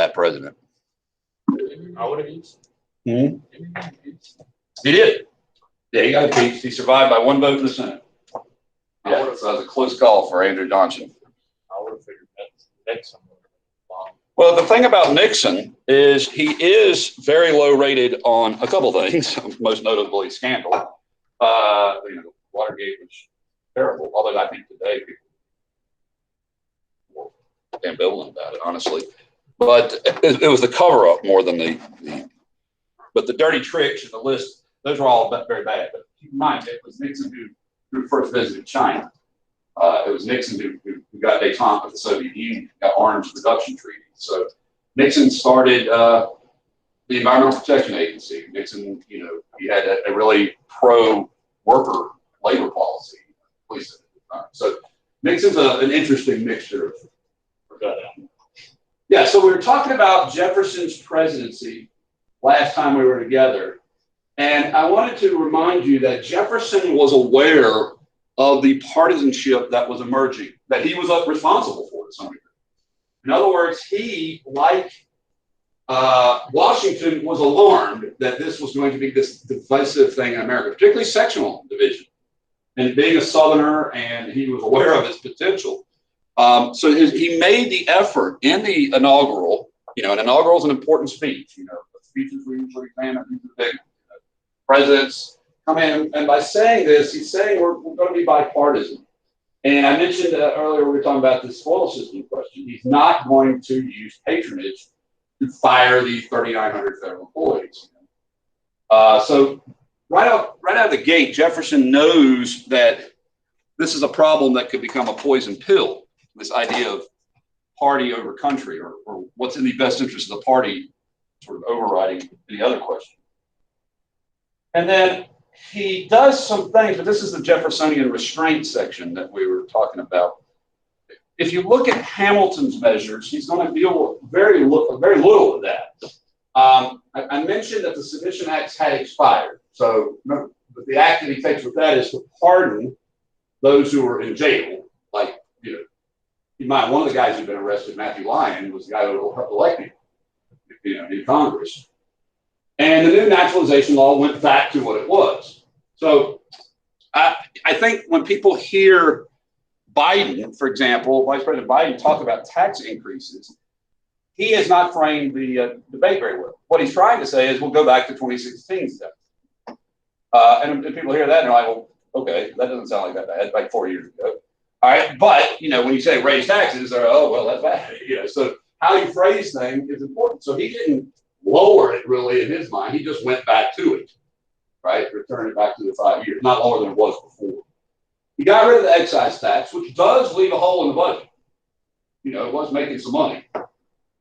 that president. I would have used. Hmm? He did. Yeah, he got impeached. He survived by one vote in the Senate. Yeah, so that was a close call for Andrew Johnson. I would have figured that Nixon would have been. Well, the thing about Nixon is he is very low rated on a couple things, most notably scandal. Watergate was terrible, although I think today people are ambivalent about it, honestly. But it was the cover-up more than but the dirty tricks and the list, those were all very bad. But keep in mind, it was Nixon who first visited China. It was Nixon who got détente with the Soviet Union, got arms reduction treaty. So Nixon started the Environmental Protection Agency. Nixon, he had a really pro-worker labor policy, at least at the time. So Nixon's an interesting mixture. Yeah, so we were talking about Jefferson's presidency last time we were together. And I wanted to remind you that Jefferson was aware of the partisanship that was emerging, that he was responsible for to some degree. In other words, he, like Washington, was alarmed that this was going to be this divisive thing in America, particularly sectional division. And being a Southerner, and he was aware of its potential. So he made the effort in the inaugural. An inaugural is an important speech. The speeches we usually examine, these are the big ones. Presidents come in, and by saying this, he's saying we're going to be bipartisan. And I mentioned earlier we were talking about the spoil system question. He's not going to use patronage to fire these 3,900 federal employees. So right out of the gate, Jefferson knows that this is a problem that could become a poison pill. This idea of party over country, or what's in the best interest of the party, sort of overriding any other question. And then he does some things, but this is the Jeffersonian restraint section that we were talking about. If you look at Hamilton's measures, he's going to deal with very little of that. I mentioned that the Sedition Acts had expired. So remember, the act that he takes with that is to pardon those who were in jail. Like, keep in mind, one of the guys who'd been arrested, Matthew Lyon, was the guy who helped elect him, in Congress. And the new naturalization law went back to what it was. So I think when people hear Biden, for example, Vice President Biden, talk about tax increases, he has not framed the debate very well. What he's trying to say is we'll go back to 2016 stuff. And people hear that and they're like, well, okay, that doesn't sound like that bad, like 4 years ago. All right, but when you say raise taxes, they're, oh, well, that's bad. So how you phrase things is important. So he didn't lower it really in his mind. He just went back to it, right? Returned it back to the 5 years, not lower than it was before. He got rid of the excise tax, which does leave a hole in the budget. It was making some money.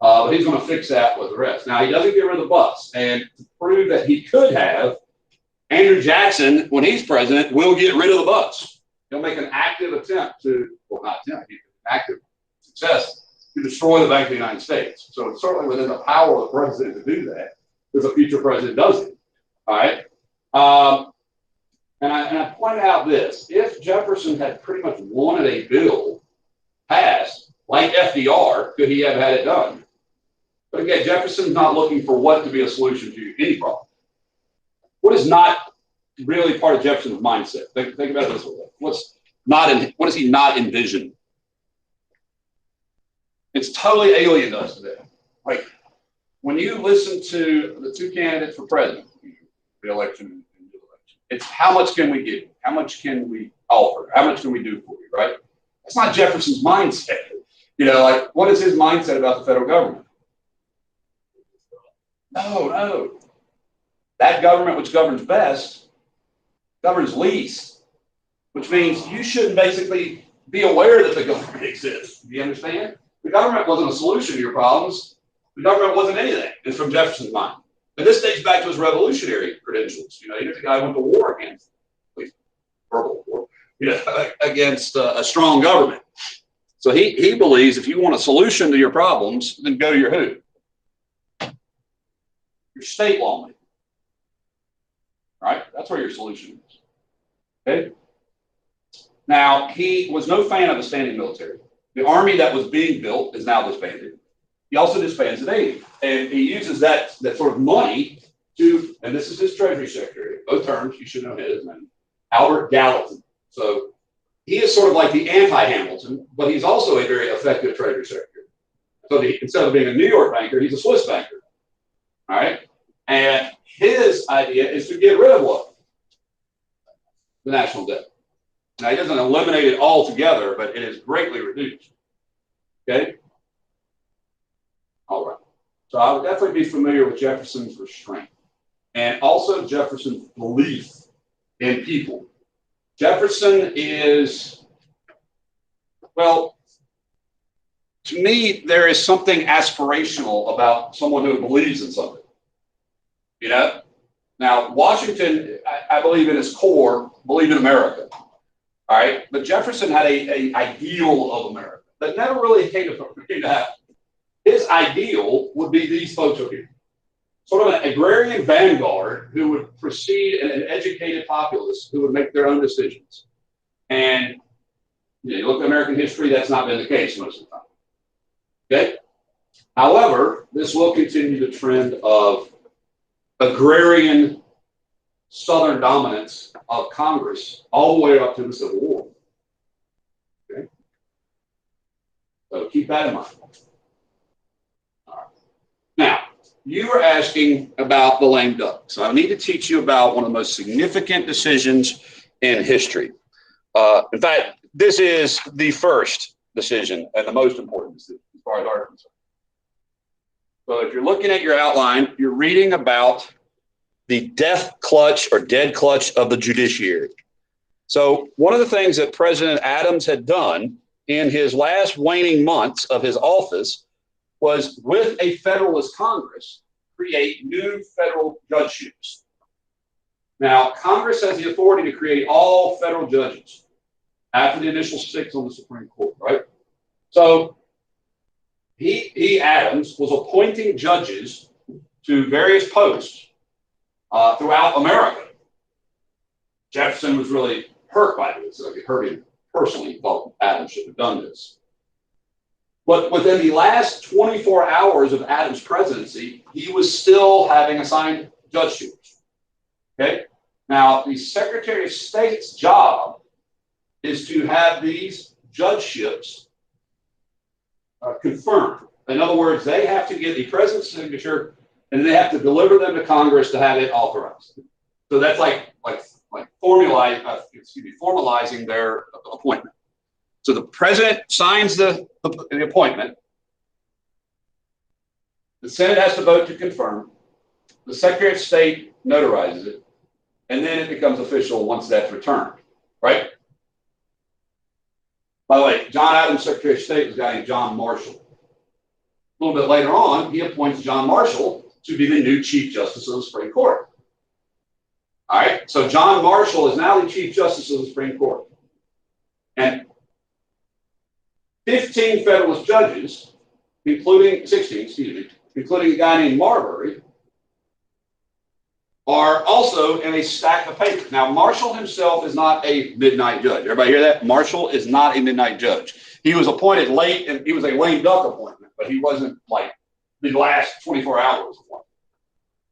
But he's going to fix that with the rest. Now, he doesn't get rid of the bus. And to prove that he could have, Andrew Jackson, when he's president, will get rid of the bus. He'll make an active attempt active success to destroy the Bank of the United States. So it's certainly within the power of the president to do that, because a future president does it. All right. And I point out this: if Jefferson had pretty much wanted a bill passed, like FDR, could he have had it done? But again, Jefferson's not looking for what to be a solution to any problem. What is not really part of Jefferson's mindset? Think about it this way. What does he not envision? It's totally alien to us today. Like, when you listen to the two candidates for president, the election and the election, it's how much can we give? How much can we offer? How much can we do for you, right? That's not Jefferson's mindset. What is his mindset about the federal government? No. That government which governs best governs least, which means you shouldn't basically be aware that the government exists. Do you understand? The government wasn't a solution to your problems. The government wasn't anything. It's from Jefferson's mind. And this dates back to his revolutionary credentials. He's the guy who went to war against, at least verbal war, against a strong government. So he believes if you want a solution to your problems, then go to your who? Your state lawmaker. Right? That's where your solution is. Okay? Now, he was no fan of a standing military. The army that was being built is now disbanded. He also disbands the Navy, and he uses that sort of money to, and this is his Treasury Secretary, both terms, you should know his name, Albert Gallatin. So he is sort of like the anti-Hamilton, but he's also a very effective Treasury Secretary. So instead of being a New York banker, he's a Swiss banker. All right. And his idea is to get rid of what? The national debt. Now, he doesn't eliminate it altogether, but it is greatly reduced. Okay? All right. So I would definitely be familiar with Jefferson's restraint and also Jefferson's belief in people. Jefferson is, well, to me, there is something aspirational about someone who believes in something. You know? Now, Washington, I believe in its core, believed in America. All right? But Jefferson had a ideal of America that never really came to happen. His ideal would be these folks over here. Sort of an agrarian vanguard who would precede an educated populace who would make their own decisions. And you look at American history, that's not been the case most of the time. Okay? However, this will continue the trend of agrarian Southern dominance of Congress all the way up to the Civil War. Okay? So keep that in mind. All right. Now, you were asking about the lame duck. So I need to teach you about one of the most significant decisions in history. In fact, this is the first decision and the most important decision as far as I'm concerned. So if you're looking at your outline, you're reading about the death clutch or dead clutch of the judiciary. So one of the things that President Adams had done in his last waning months of his office was, with a Federalist Congress, create new federal judgeships. Now, Congress has the authority to create all federal judges after the initial 6 on the Supreme Court, right? So Adams, was appointing judges to various posts throughout America. Jefferson was really hurt by this. So he hurt him personally. He thought Adams should have done this. But within the last 24 hours of Adams' presidency, he was still having assigned judgeships. Okay? Now, the Secretary of State's job is to have these judgeships confirmed. In other words, they have to get the president's signature, and they have to deliver them to Congress to have it authorized. So that's like formalizing their appointment. So the president signs the appointment. The Senate has to vote to confirm. The Secretary of State notarizes it, and then it becomes official once that's returned, right? By the way, John Adams, Secretary of State, was a guy named John Marshall. A little bit later on, he appoints John Marshall to be the new Chief Justice of the Supreme Court. All right, so John Marshall is now the Chief Justice of the Supreme Court. And 15 Federalist judges, including 16, including a guy named Marbury, are also in a stack of papers. Now, Marshall himself is not a midnight judge. Everybody hear that? Marshall is not a midnight judge. He was appointed late, and he was a lame duck appointment, but he wasn't like the last 24 hours appointment.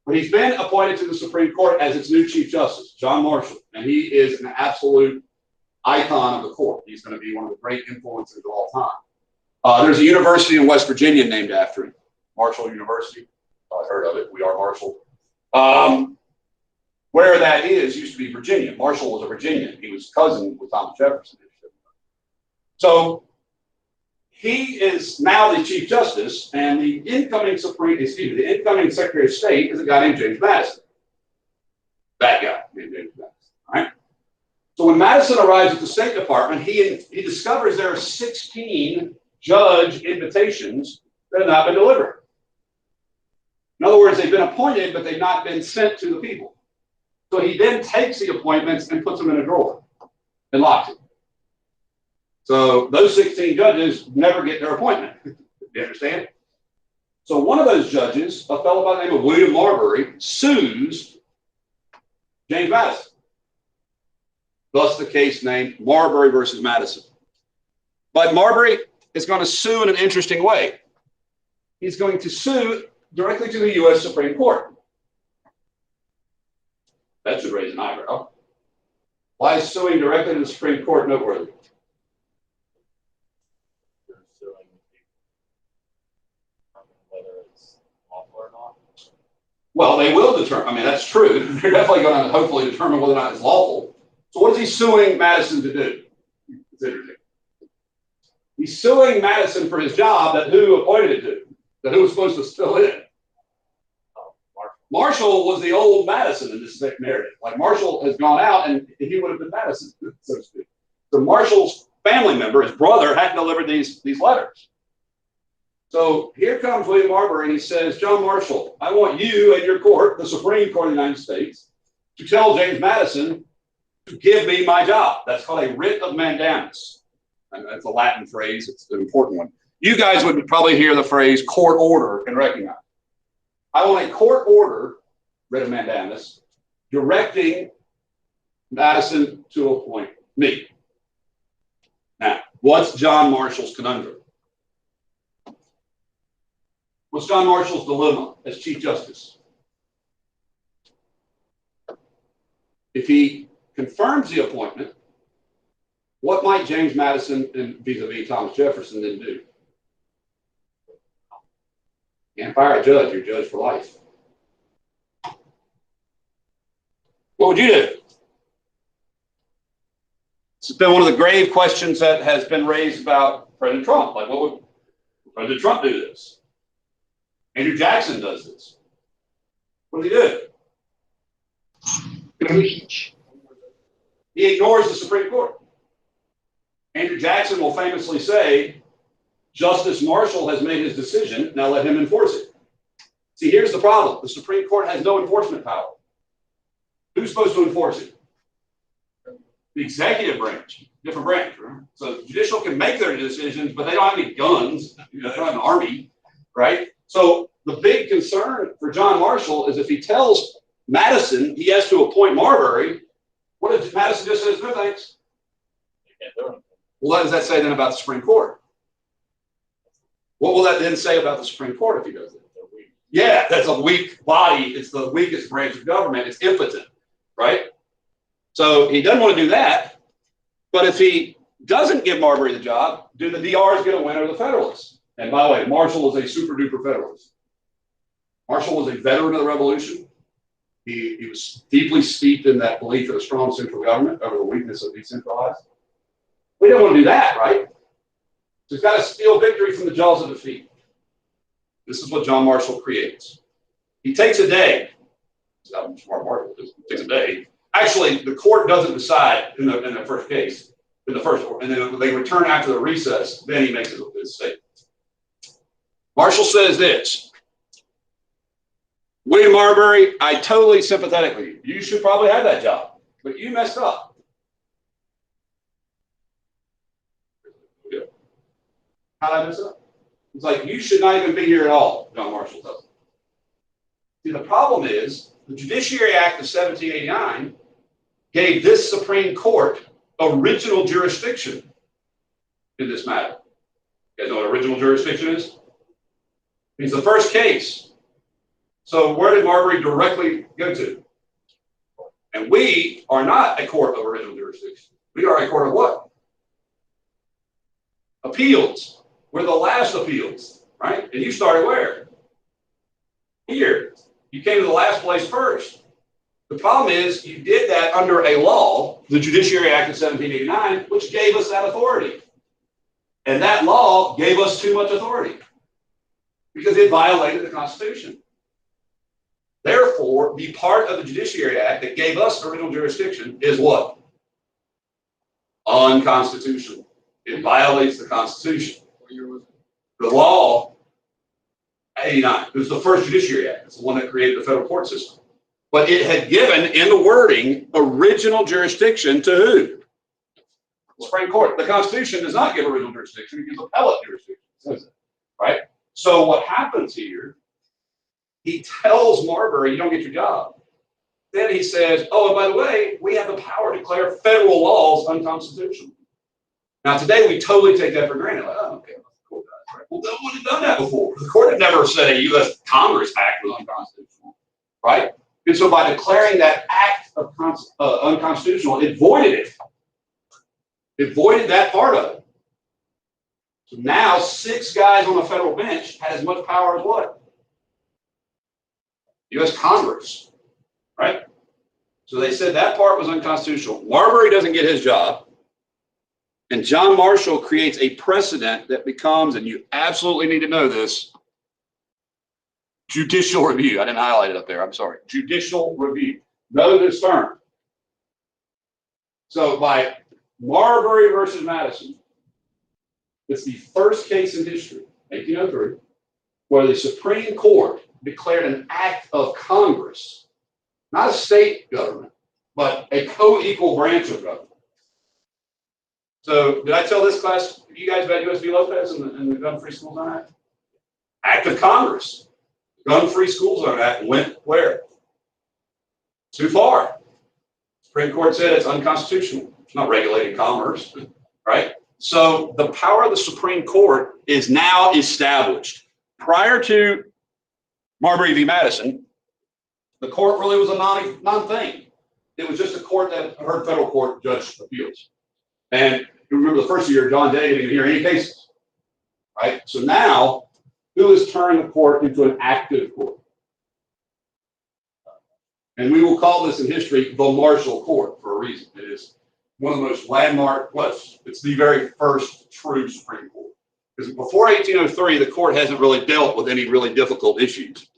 But he's been appointed to the Supreme Court as its new Chief Justice, John Marshall, and he is an absolute icon of the court. He's going to be one of the great influences of all time. There's a university in West Virginia named after him, Marshall University. I've heard of it. We are Marshall. Where that is used to be Virginia. Marshall was a Virginian. He was cousin with Thomas Jefferson. So he is now the Chief Justice, and the incoming Secretary of State is a guy named James Madison. That guy named James Madison. All right. So when Madison arrives at the State Department, he discovers there are 16 judge invitations that have not been delivered. In other words, they've been appointed, but they've not been sent to the people. So he then takes the appointments and puts them in a drawer and locks it. So those 16 judges never get their appointment. You understand? So one of those judges, a fellow by the name of William Marbury, sues James Madison. Thus the case named Marbury versus Madison. But Marbury is going to sue in an interesting way. he's going to sue directly to the U.S. Supreme Court. That should raise an eyebrow. Why is suing directly to the Supreme Court noteworthy? You're suing people, whether it's lawful or not. Well, they will determine. I mean, that's true. They're definitely going to hopefully determine whether or not it's lawful. So what is he suing Madison to do? It's interesting. He's suing Madison for his job that who appointed it to, that who was supposed to fill in. Marshall was the old Madison in this narrative. Like Marshall has gone out and he would have been Madison, so to speak. So Marshall's family member, his brother, had delivered these letters. So here comes William Marbury and he says, John Marshall, I want you and your court, the Supreme Court of the United States, to tell James Madison to give me my job. That's called a writ of mandamus. And that's a Latin phrase. It's an important one. You guys would probably hear the phrase court order and recognize. I want a court order, writ of mandamus, directing Madison to appoint me. Now, what's John Marshall's conundrum? What's John Marshall's dilemma as Chief Justice? If he confirms the appointment, what might James Madison and vis-a-vis Thomas Jefferson then do? You can't fire a judge, you're judged for life. What would you do? It's been one of the grave questions that has been raised about President Trump. Like, what would President Trump do this? Andrew Jackson does this. What does he do? He ignores the Supreme Court. Andrew Jackson will famously say, Justice Marshall has made his decision, now let him enforce it. See, here's the problem. The Supreme Court has no enforcement power. Who's supposed to enforce it? The executive branch, different branch, right? So the judicial can make their decisions, but they don't have any guns. They don't have an army, right? So the big concern for John Marshall is if he tells Madison he has to appoint Marbury, what if Madison just says, no thanks? You can't do anything. Well, what does that say then about the Supreme Court? What will that then say about the Supreme Court if he does it? Yeah, that's a weak body. It's the weakest branch of government. It's impotent, right? So he doesn't want to do that. But if he doesn't give Marbury the job, do the DRs get a win over the Federalists? And by the way, Marshall was a super duper Federalist. Marshall was a veteran of the Revolution. He was deeply steeped in that belief in a strong central government over the weakness of decentralized. We don't want to do that, right? So he's got to steal victory from the jaws of defeat. This is what John Marshall creates. He takes a day. That's how smart Marshall is. It takes a day. Actually, the court doesn't decide in the first case, in the first court, and then when they return after the recess, then he makes his statement. Marshall says this, William Marbury, I totally sympathetic with you. You should probably have that job, but you messed up. How did I mess up? It's like, you should not even be here at all, John Marshall tells him. See, the problem is, the Judiciary Act of 1789 gave this Supreme Court original jurisdiction in this matter. You guys know what original jurisdiction is? It's the first case. So where did Marbury directly go to? And we are not a court of original jurisdiction. We are a court of what? Appeals. We're the last appeals, right? And you started where? Here. You came to the last place first. The problem is you did that under a law, the Judiciary Act of 1789, which gave us that authority. And that law gave us too much authority because it violated the Constitution. Therefore, the part of the Judiciary Act that gave us original jurisdiction is what? Unconstitutional. It violates the Constitution. The law, 89, it was the first Judiciary Act. It's the one that created the federal court system. But it had given, in the wording, original jurisdiction to who? The Supreme Court. The Constitution does not give original jurisdiction. It gives appellate jurisdiction. Right? So what happens here, he tells Marbury, you don't get your job. Then he says, oh, and by the way, we have the power to declare federal laws unconstitutional. Now, today, we totally take that for granted. Like, oh, okay, cool, guys, right? Well, no one had done that before. The court had never said a U.S. Congress act was unconstitutional, right? And so by declaring that act of unconstitutional, it voided it. It voided that part of it. So now 6 guys on a federal bench had as much power as what? U.S. Congress, right? So they said that part was unconstitutional. Marbury doesn't get his job. And John Marshall creates a precedent that becomes, and you absolutely need to know this, judicial review. I didn't highlight it up there. I'm sorry. Judicial review. Know this term. So by Marbury versus Madison, it's the first case in history, 1803, where the Supreme Court declared an act of Congress, not a state government, but a co-equal branch of government. So did I tell this class, you guys, about U.S. v. Lopez and the gun-free school zone act? Act of Congress. Gun-free school zone act went where? Too far. Supreme Court said it's unconstitutional. It's not regulating commerce, right? So the power of the Supreme Court is now established. Prior to Marbury v. Madison, the court really was a non-thing. It was just a court that heard federal court judge appeals. And you remember the first year, John Day didn't even hear any cases, right? So now, who has turned the court into an active court? And we will call this in history the Marshall Court for a reason. It is one of the most landmark, it's the very first true Supreme Court. Because before 1803, the court hasn't really dealt with any really difficult issues.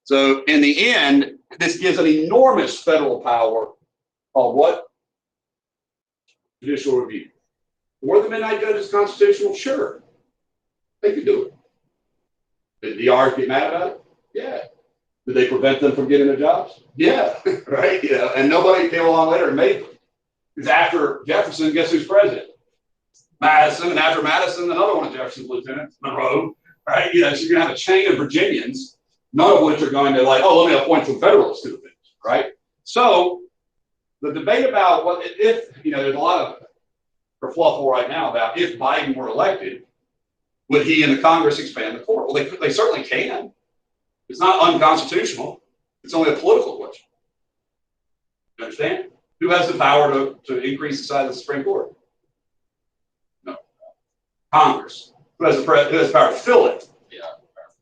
So in the end, this gives an enormous federal power called what? Judicial review. Were the midnight judges constitutional? Sure. They could do it. Did the DRs get mad about it? Yeah. Did they prevent them from getting their jobs? Yeah. Right? Yeah. And nobody came along later and made them. Because after Jefferson, guess who's president? Madison. And after Madison, another one of Jefferson's lieutenants, Monroe. Right? You know, so you're going to have a chain of Virginians, none of which are going to like, oh, let me appoint some Federalists to the bench. Right? So the debate about what if, you know, there's a lot of kerfluffle right now about if Biden were elected, would he and the Congress expand the court? Well, they certainly can. It's not unconstitutional. It's only a political question. You understand? Who has the power to increase the size of the Supreme Court? No. Congress. Who has the power to fill it? Yeah.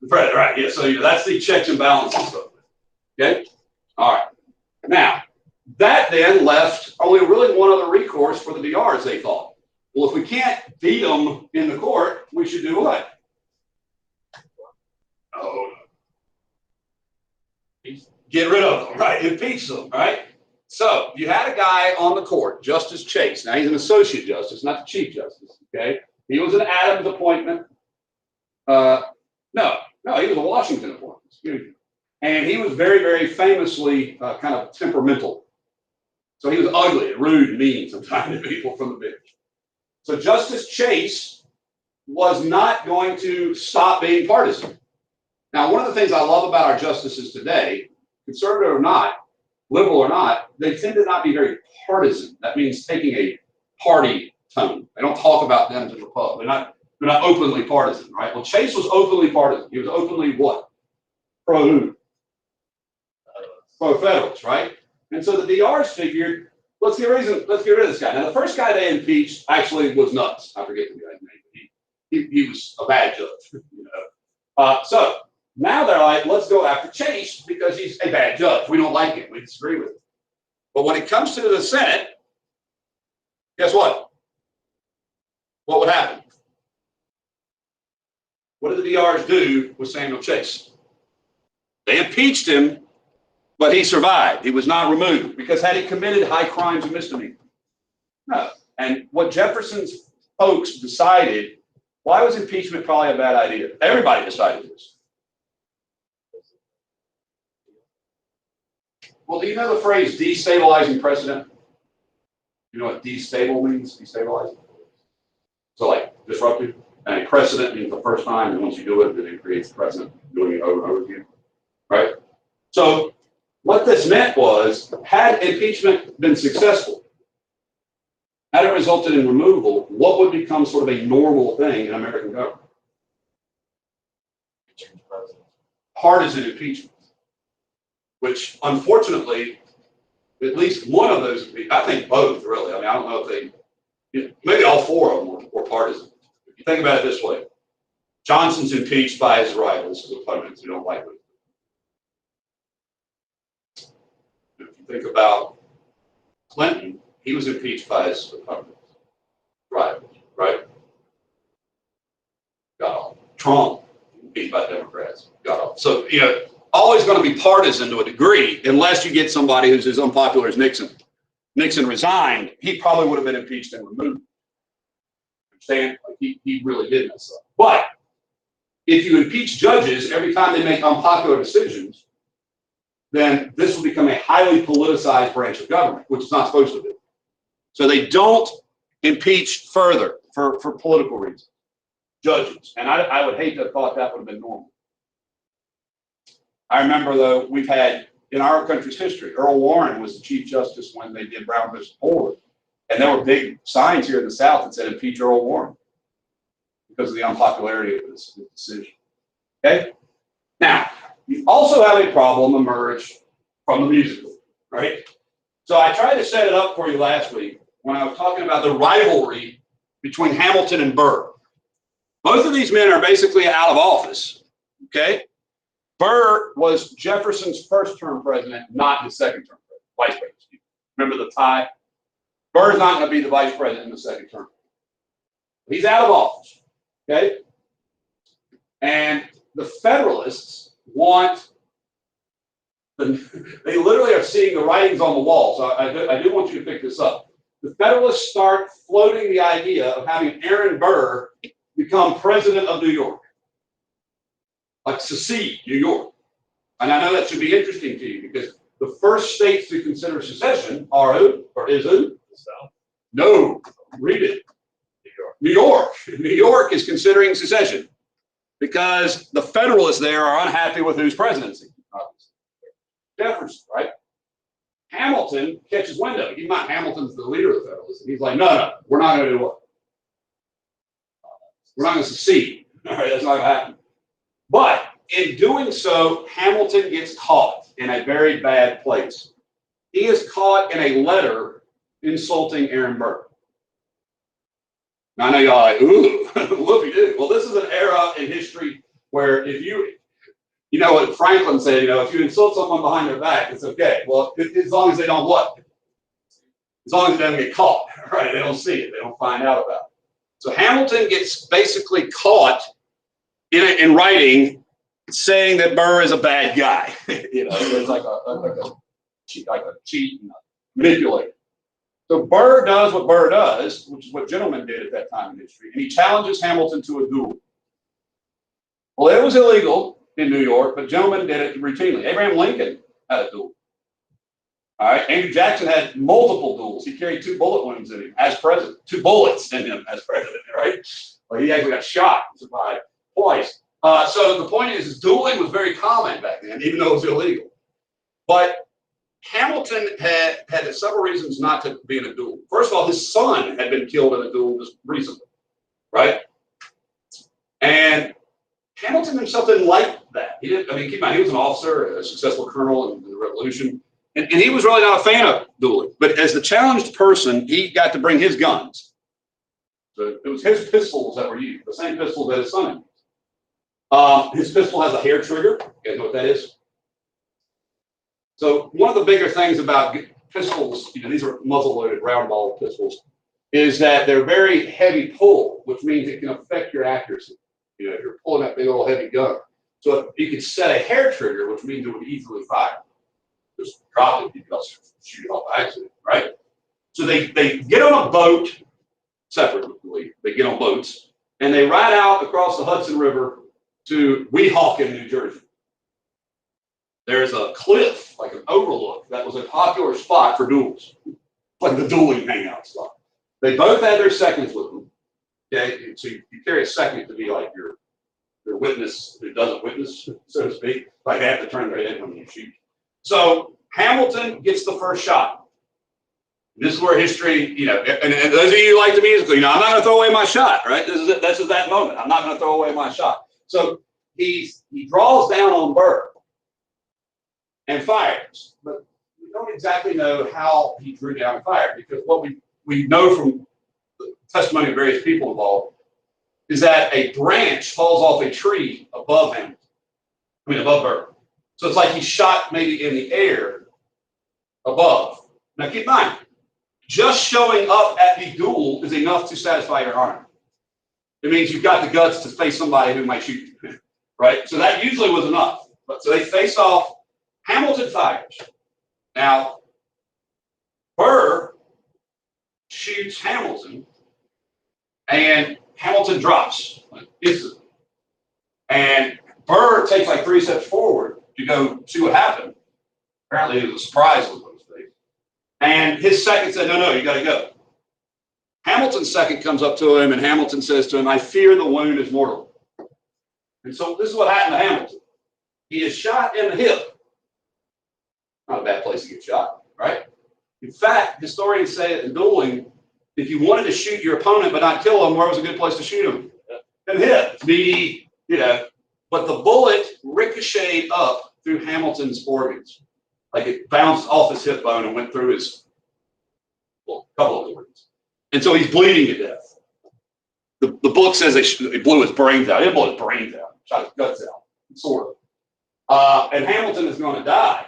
The president, right. Yeah. So that's the checks and balances stuff. Okay? All right. Now, that then left only really one other recourse for the DRs, they thought. Well, if we can't beat them in the court, we should do what? Oh, get rid of them, right? Impeach them, right? So you had a guy on the court, Justice Chase. Now he's an associate justice, not the chief justice. Okay, he was an Adams appointment. No, he was a Washington appointment. And he was very, very famously kind of temperamental. So he was ugly, rude, mean sometimes to people from the bench. So Justice Chase was not going to stop being partisan. Now, one of the things I love about our justices today, conservative or not, liberal or not, they tend to not be very partisan. That means taking a party tone. They don't talk about them to the pub. They're not openly partisan, right? Well, Chase was openly partisan. He was openly what? Pro who? Pro Federalist, right? And so the DRs figured, let's get rid of this guy. Now, the first guy they impeached actually was nuts. I forget the guy's name. He was a bad judge, you know. So now they're like, let's go after Chase because he's a bad judge. We don't like him. We disagree with him. But when it comes to the Senate, guess what? What would happen? What did the DRs do with Samuel Chase? They impeached him, but he survived. He was not removed because had he committed high crimes and misdemeanors? No. And what Jefferson's folks decided, why was impeachment probably a bad idea? Everybody decided this. Well, do you know the phrase destabilizing precedent? You know what destable means? Destabilizing? So like disruptive. And a precedent means the first time, and once you do it, then it creates precedent, doing it over and over again. Right? So what this meant was, had impeachment been successful, had it resulted in removal, what would become sort of a normal thing in American government? partisan impeachment, which unfortunately, at least one of those, I think both really. I mean, I don't know if they, maybe all four of them were partisan. If you think about it this way, Johnson's impeached by his rivals, his opponents who don't like him. If you think about Clinton, he was impeached by his opponents, rivals, right? Got off. Trump, impeached by Democrats, got off. So, always going to be partisan to a degree, unless you get somebody who's as unpopular as Nixon. Nixon resigned, he probably would have been impeached and removed. Understand? Like he really did mess up. But if you impeach judges every time they make unpopular decisions, then this will become a highly politicized branch of government, which it's not supposed to be. So they don't impeach further for political reasons, judges. And I would hate to have thought that would have been normal. I remember, though, we've had, in our country's history, Earl Warren was the Chief Justice when they did Brown versus Board. And there were big signs here in the South that said, impeach Earl Warren, because of the unpopularity of this decision. Okay? Now, you also have a problem emerge from the musical, right? So I tried to set it up for you last week when I was talking about the rivalry between Hamilton and Burr. Both of these men are basically out of office, okay? Burr was Jefferson's first-term president, not his second-term vice president. Remember the tie? Burr's not going to be the vice president in the second term. He's out of office, okay? And the Federalists want, they literally are seeing the writings on the wall. So I do want you to pick this up. The Federalists start floating the idea of having Aaron Burr become president of New York. Like secede New York. And I know that should be interesting to you because the first states to consider secession are who? Or is who? The South. No, read it. New York. New York. New York is considering secession because the Federalists there are unhappy with whose presidency? Jefferson, right? Hamilton catches wind of it. Keep in mind, Hamilton's the leader of the Federalists. And he's like, no, we're not going to do what? We're not going to secede. All right, that's not going to happen. But in doing so, Hamilton gets caught in a very bad place. He is caught in a letter insulting Aaron Burr. Now, I know y'all are like, ooh, whoopie-doo. Well, this is an era in history where if you know what Franklin said, if you insult someone behind their back, it's okay. Well, as long as they don't what? As long as they don't get caught, right? They don't see it. They don't find out about it. So Hamilton gets basically caught in writing saying that Burr is a bad guy. It's like a cheat and a manipulator. So Burr does what Burr does, which is what gentlemen did at that time in history, and he challenges Hamilton to a duel. Well, it was illegal in New York, but gentlemen did it routinely. Abraham Lincoln had a duel. All right, Andrew Jackson had multiple duels. He carried 2 bullet wounds in him as president, 2 bullets in him as president, right? Well, he actually got shot and survived twice. So the point is dueling was very common back then, even though it was illegal. But Hamilton had several reasons not to be in a duel. First of all, his son had been killed in a duel just recently, right? And Hamilton himself didn't like that. He didn't. I mean, keep in mind, he was an officer, a successful colonel in the Revolution, and he was really not a fan of dueling. But as the challenged person, he got to bring his guns. So it was his pistols that were used, the same pistols that his son used. His pistol has a hair trigger. You guys know what that is? So one of the bigger things about pistols, these are muzzle-loaded round-ball pistols, is that they're very heavy pull, which means it can affect your accuracy. If you're pulling that big old heavy gun. So you could set a hair trigger, which means it would easily fire. Just drop it because shoot it off by accident, right? So they get on a boat separately. They get on boats and they ride out across the Hudson River to Weehawken, New Jersey. There's a cliff, like an overlook, that was a popular spot for duels, like the dueling hangout spot. They both had their seconds with them. Okay, so you carry a second to be like your witness who doesn't witness, so to speak. Like they have to turn their head when you shoot. So Hamilton gets the first shot. This is where history, and those of you who like the musical, I'm not going to throw away my shot, right? This is that moment. I'm not going to throw away my shot. So he draws down on Burr and fires. But we don't exactly know how he drew down and fired, because what we know from the testimony of various people involved is that a branch falls off a tree above him. Above Burr. So it's like he shot maybe in the air above. Now keep in mind, just showing up at the duel is enough to satisfy your honor. It means you've got the guts to face somebody who might shoot you, right? So that usually was enough. But so they face off. Hamilton fires. Now, Burr shoots Hamilton, and Hamilton drops instantly. And Burr takes like 3 steps forward to go see what happened. Apparently, it was a surprise with those things. And his second said, no, you got to go. Hamilton's second comes up to him, and Hamilton says to him, I fear the wound is mortal. And so this is what happened to Hamilton. He is shot in the hip. Not a bad place to get shot, right? In fact, historians say that in dueling, if you wanted to shoot your opponent but not kill him, where was a good place to shoot him? In the hip. But the bullet ricocheted up through Hamilton's organs. Like it bounced off his hip bone and went through his, couple of organs. And so he's bleeding to death. The book says it blew his brains out. It blew his brains out, shot his guts out, sort of. And Hamilton is going to die.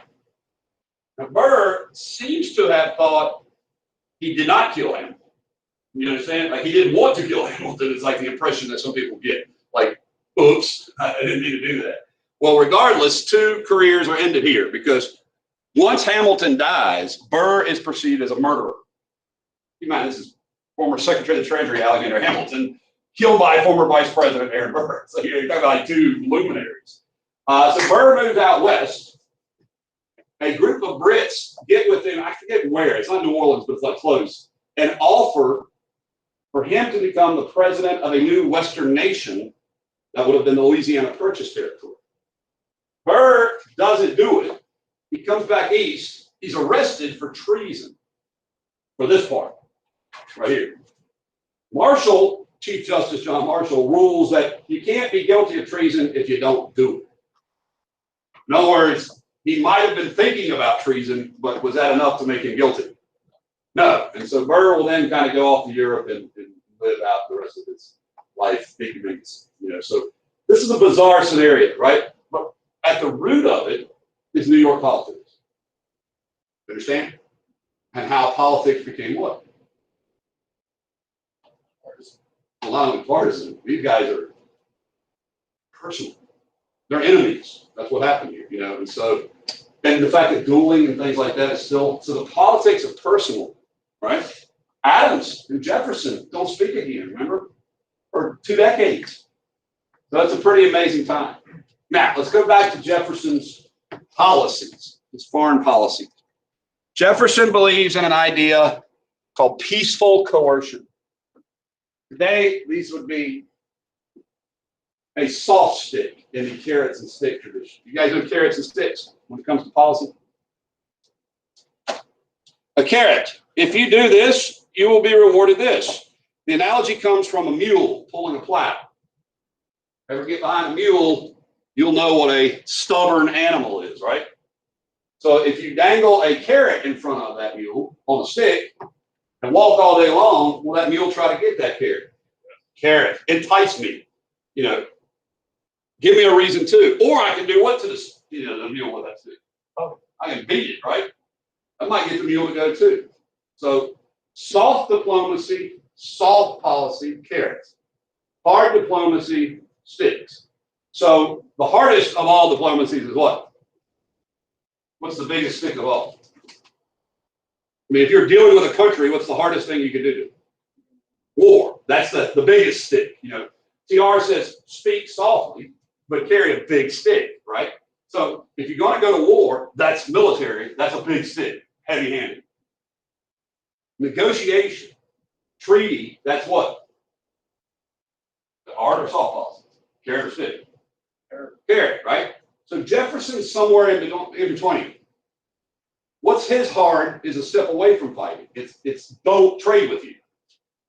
Now, Burr seems to have thought he did not kill Hamilton. You understand? Like he didn't want to kill Hamilton. It's like the impression that some people get. Like, oops, I didn't mean to do that. Well, regardless, 2 careers are ended here, because once Hamilton dies, Burr is perceived as a murderer. Keep in mind, this is former Secretary of the Treasury Alexander Hamilton, killed by former Vice President Aaron Burr. So you're talking about like 2 luminaries. So Burr moves out west. A group of Brits get with him, I forget where, it's not New Orleans, but it's like close, and offer for him to become the president of a new Western nation that would have been the Louisiana Purchase territory. Burr doesn't do it. He comes back east. He's arrested for treason. For this part, right here. Marshall, Chief Justice John Marshall, rules that you can't be guilty of treason if you don't do it. In other words, he might have been thinking about treason, but was that enough to make him guilty? No. And so Burr will then kind of go off to Europe and live out the rest of his life thinking things. So this is a bizarre scenario, right? But at the root of it is New York politics. Understand? And how politics became what? Partisan. Well, not only partisan, these guys are personal. They're enemies. That's what happened here, And so, and the fact that dueling and things like that is still, so the politics are personal, right? Adams and Jefferson don't speak again, remember? For 2 decades. So that's a pretty amazing time. Now, let's go back to Jefferson's policies, his foreign policy. Jefferson believes in an idea called peaceful coercion. Today, these would be a soft stick in the carrots and stick tradition. You guys know carrots and sticks when it comes to policy? A carrot. If you do this, you will be rewarded this. The analogy comes from a mule pulling a plow. Ever get behind a mule, you'll know what a stubborn animal is, right? So if you dangle a carrot in front of that mule on a stick and walk all day long, will that mule try to get that carrot? Carrot, entice me, give me a reason to. Or I can do what to the mule with that stick? Oh, I can beat it, right? I might get the mule to go too. So soft diplomacy, soft policy, carrots. Hard diplomacy, sticks. So the hardest of all diplomacies is what? What's the biggest stick of all? I mean, if you're dealing with a country, what's the hardest thing you can do? War. That's the biggest stick. TR says speak softly, but carry a big stick, right? So if you're going to go to war, that's military. That's a big stick, heavy-handed. Negotiation, treaty, that's what? The hard or soft policy? Carrot or stick? Carrot, right? So Jefferson's somewhere in between. What's his hard is a step away from fighting. It's don't trade with you.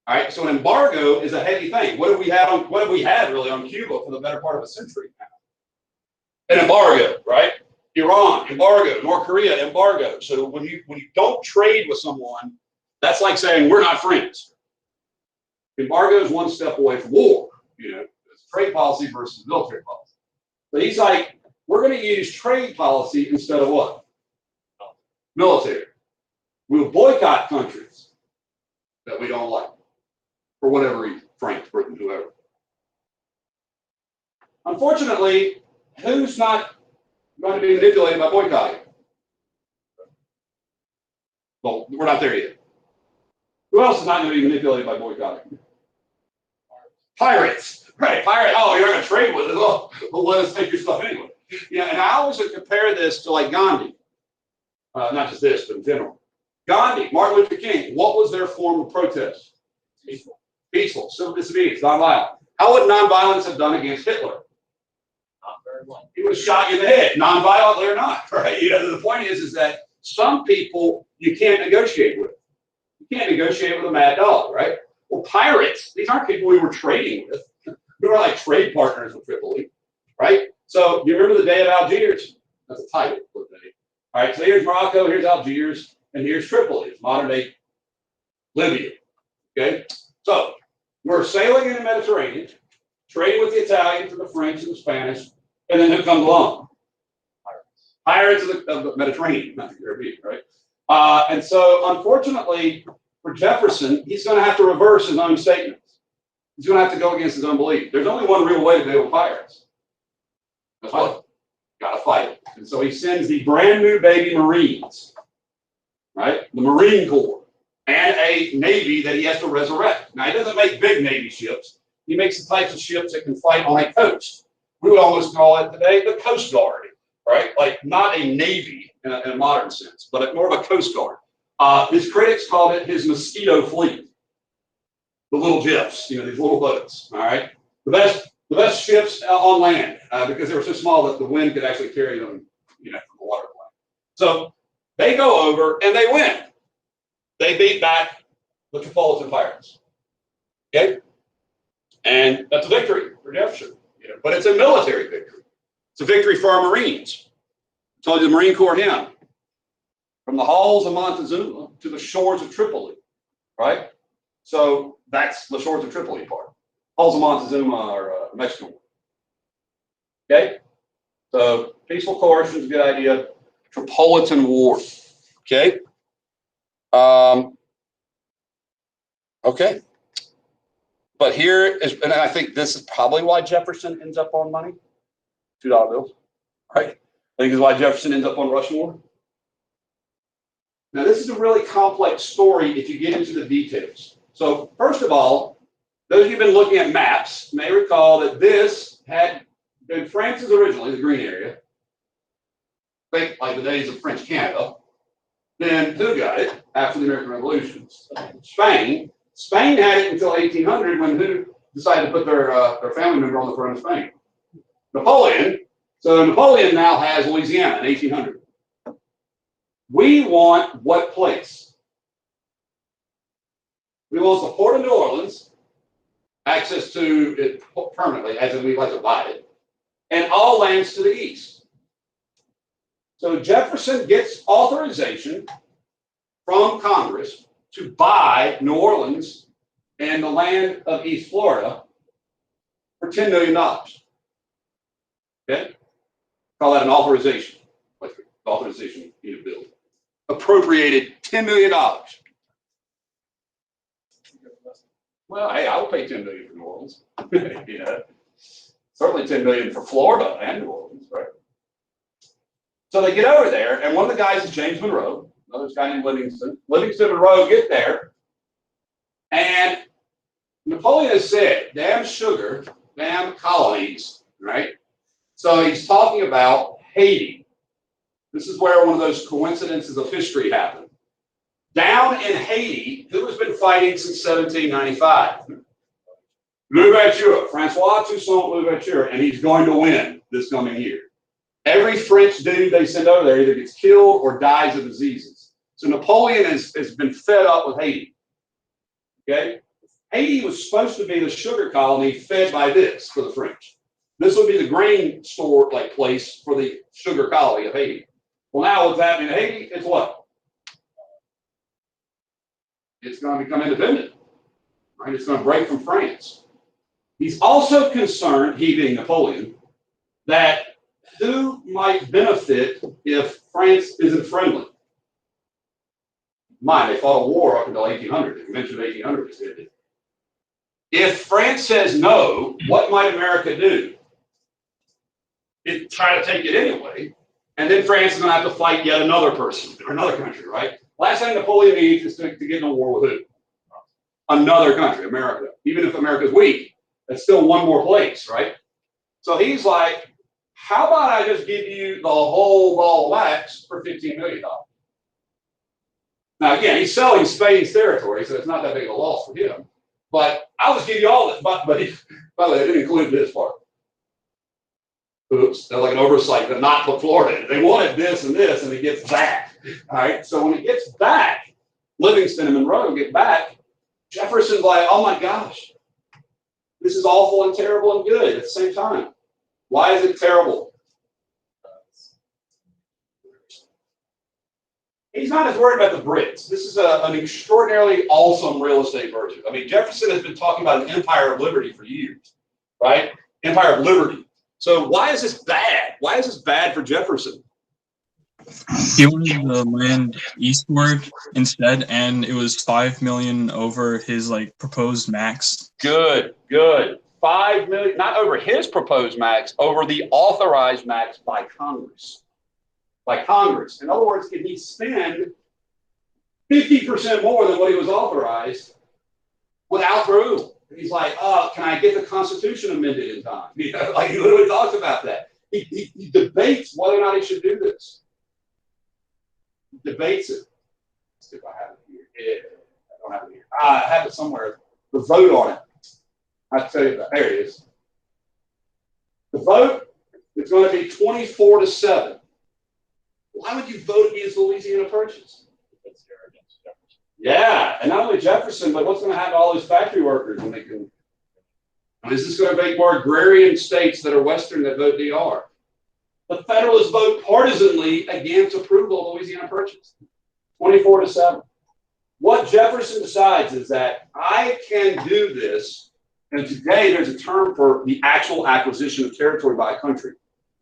All right. So an embargo is a heavy thing. What have we had really on Cuba for the better part of a century now? An embargo, right? Iran, embargo. North Korea, embargo. So when you don't trade with someone, that's like saying we're not friends. Embargo is one step away from war. It's trade policy versus military policy. But he's like, we're going to use trade policy instead of what? Military. We'll boycott countries that we don't like for whatever reason, France, Britain, whoever. Unfortunately, who's not going to be manipulated by boycotting? Well, we're not there yet. Who else is not going to be manipulated by boycotting? Pirates. Right, pirate. Oh, you're not going to trade with us. Oh, well, let us take your stuff anyway. Yeah, and I always compare this to like Gandhi. Not just this, but in general. Gandhi, Martin Luther King, what was their form of protest? Peaceful. Peaceful, civil disobedience, nonviolent. How would nonviolence have done against Hitler? Not very well. He would have shot you in the head, nonviolently or not, right? The point is that some people you can't negotiate with. You can't negotiate with a mad dog, right? Well, pirates, these aren't people we were trading with. We were like trade partners with Tripoli, right? So you remember the Day of Algiers? That's a title for the day. All right, so here's Morocco, here's Algiers, and here's Tripoli. It's modern day Libya. Okay? So we're sailing in the Mediterranean, trading with the Italians and the French and the Spanish, and then who comes along? Pirates of the Mediterranean, not the Caribbean, right? And so unfortunately for Jefferson, he's going to have to reverse his own statements. He's going to have to go against his own belief. There's only one real way to deal with pirates. That's what? Got to fight it. And so he sends the brand new baby Marines, right? The Marine Corps, and a Navy that he has to resurrect. Now, he doesn't make big Navy ships. He makes the types of ships that can fight on a coast. We would almost call it today the Coast Guard, right? Like not a Navy in a modern sense, but more of a Coast Guard. His critics called it his mosquito fleet. The little jiffs, these little boats, all right? The best ships on land because they were so small that the wind could actually carry them, from the water. So they go over and they win. They beat back the Tripolitan pirates. Okay? And that's a victory for Jefferson. But it's a military victory. It's a victory for our Marines. I told you the Marine Corps hymn. From the halls of Montezuma to the shores of Tripoli, right? So that's the shores of Tripoli part. Halls of Montezuma are Mexican. Okay? So peaceful coercion is a good idea. Tripolitan War. Okay? Okay. But here is, and I think this is probably why Jefferson ends up on money. $2 bills. Right? I think this is why Jefferson ends up on Rushmore. Now, this is a really complex story if you get into the details. So, first of all, those of you who've been looking at maps may recall that this had been France's originally, the green area. Think like the days of French Canada. Then who got it after the American Revolution? Spain. Spain had it until 1800 when who decided to put their family member on the throne of Spain? Napoleon. So Napoleon now has Louisiana in 1800. We want what place? We want the Port of New Orleans, access to it permanently, as in we'd like to buy it, and all lands to the east. So Jefferson gets authorization from Congress to buy New Orleans and the land of East Florida for $10 million. Okay? Call that an authorization. Like authorization you need to build. Appropriated $10 million. Well, hey, I will pay $10 million for New Orleans. Certainly $10 million for Florida and New Orleans, right? So they get over there, and one of the guys is James Monroe. Another guy named Livingston. Livingston and Monroe get there, and Napoleon has said, damn sugar, damn colonies, right? So he's talking about Haiti. This is where one of those coincidences of history happened. Down in Haiti, who has been fighting since 1795? Louverture, Francois Toussaint Louverture, and he's going to win this coming year. Every French dude they send over there either gets killed or dies of diseases. So Napoleon has been fed up with Haiti. Okay? Haiti was supposed to be the sugar colony fed by this for the French. This would be the grain store like place for the sugar colony of Haiti. Well, now what's happening in Haiti? It's what? It's going to become independent, right? It's going to break from France. He's also concerned, he being Napoleon, that who might benefit if France isn't friendly? Mind, they fought a war up until 1800. The Convention of 1800 was ended. If France says no, what might America do? It try to take it anyway, and then France is going to have to fight yet another person or another country, right? Last thing Napoleon needs is to get in a war with who? Another country, America. Even if America's weak, that's still one more place, right? So he's like, how about I just give you the whole ball of wax for $15 million? Now, again, he's selling Spain's territory, so it's not that big of a loss for him. But I'll just give you all this. But by the way, they didn't include this part. Oops, they're like an oversight, but not for Florida. They wanted this, and it gets back. All right, so when it gets back, Livingston and Monroe get back, Jefferson's like, oh my gosh, this is awful and terrible and good at the same time. Why is it terrible? He's not as worried about the Brits. This is an extraordinarily awesome real estate version. I mean, Jefferson has been talking about an empire of liberty for years, right? Empire of liberty. So why is this bad? Why is this bad for Jefferson? He wanted the land eastward instead, and it was $5 million over his like proposed max. Good, good. 5 million, not over his proposed max, over the authorized max by Congress. By Congress. In other words, can he spend 50% more than what he was authorized without rule? He's like, oh, can I get the Constitution amended in time? You know, like he literally talks about that. He debates whether or not he should do this. He debates it. Let's see if I have it here. Yeah, I don't have it here. I have it somewhere. The vote on it. I'll tell you that. There it is. The vote is going to be 24-7. Why would you vote against Louisiana Purchase? Yeah, and not only Jefferson, but what's going to happen to all those factory workers when they can? Is this going to make more agrarian states that are Western that vote DR? The Federalists vote partisanly against approval of Louisiana Purchase, 24-7. What Jefferson decides is that I can do this, and today there's a term for the actual acquisition of territory by a country.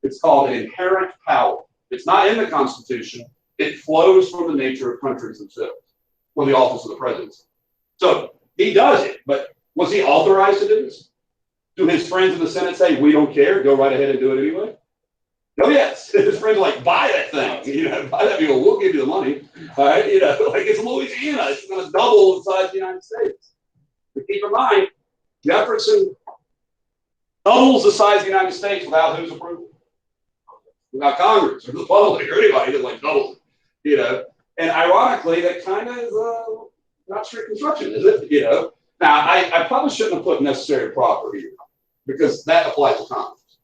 It's called an inherent power. It's not in the Constitution. It flows from the nature of countries themselves, or the office of the presidency. So he does it, but was he authorized to do this? Do his friends in the Senate say, we don't care, go right ahead and do it anyway? Oh, yes. His friends are like, buy that thing. You know, buy that vehicle, we'll give you the money. All right, you know, like it's Louisiana. It's going to double the size of the United States. But keep in mind, Jefferson doubles the size of the United States without whose approval? Without Congress or the public or anybody that like doubles it, you know. And ironically, that kind of is not strict construction, is it? You know. Now, I probably shouldn't have put necessary proper here because that applies to Congress.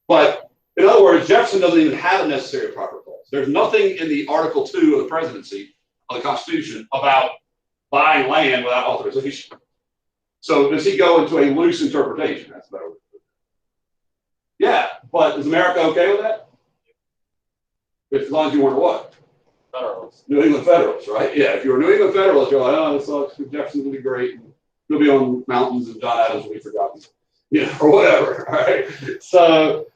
But in other words, Jefferson doesn't even have a necessary proper clause. There's nothing in the Article 2 of the presidency of the Constitution about buying land without authorization. So does he go into a loose interpretation? That's better. Yeah, but is America okay with that? As long as you weren't what? Federalists. New England Federalists, right? Yeah, if you're a New England Federalist, you're like, oh, this sucks. Jefferson's gonna be great. He'll be on mountains and John Adams will be forgotten, you know, or whatever. All right. So